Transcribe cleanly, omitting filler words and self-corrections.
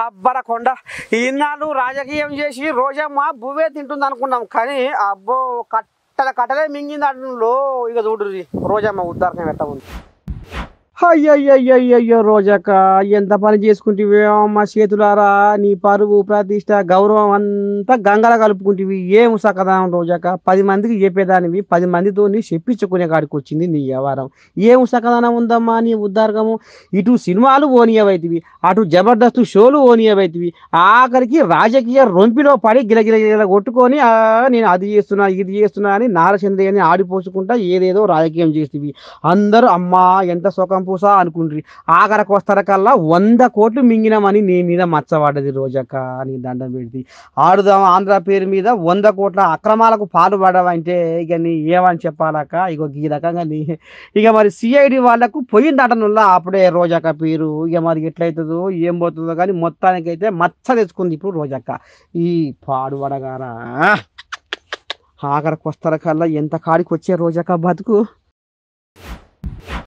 అబ్బర కొండ ఈనాడు రాజకీయం చేసి రోజమ్మ బువ్వే తింటుంది అనుకున్నాం కానీ అబ్బో కట్టలే మింగింది అంటున్నాడు. ఇక చూడు రోజమ్మ ఉద్దారణ పెట్ట ఉంది. అయ్యయ్యయ్యయ్యో రోజక్క ఎంత పని చేసుకుంటివి అమ్మ చేతులారా, నీ పరువు ప్రతిష్ట గౌరవం అంతా గంగల కలుపుకుంటివి. ఏం సకదానం రోజక్క, 10 మందికి చెప్పేదానివి 10 మందితో చెప్పించుకునే కాడికి వచ్చింది నీ వ్యవహారం. ఏం సకదానం ఉందమ్మా నీ ఉద్దారకము. ఇటు సినిమాలు ఓనియవైతివి, అటు జబర్దస్త్ షోలు ఓనియవైతివి, ఆఖరికి రాజకీయ రొంపిలో పడి గిలగిల కొట్టుకొని నేను అది చేస్తున్నా ఇది చేస్తున్నా అని నారచంద్రని ఆడిపోసుకుంటా ఏదేదో రాజకీయం చేస్తేవి. అందరూ అమ్మా ఎంత సుఖం పూసా అనుకుండ్రి. ఆఖరికి వస్తారకల్లా 100 కోట్లు మింగినామని నీ మీద మచ్చబడ్డది రోజక్క. నీ దండం పెడితే ఆడుదాం ఆంధ్ర పేరు మీద 100 కోట్ల అక్రమాలకు పాల్పడవంటే ఇక నీ ఏమని చెప్పాలక్క. ఇక ఈ రకంగా నీ ఇక మరి సిఐడి వాళ్ళకు పోయిందటనుల్లా అప్పుడే రోజక్క పేరు. ఇక మరి ఎట్లయితుందో ఏం పోతుందో కానీ మొత్తానికైతే మచ్చ తెచ్చుకుంది ఇప్పుడు రోజక్క ఈ పాడుపడగారా. ఆఖరికి వస్తారకల్లా ఎంత కాడికి వచ్చే రోజక్క బతుకు.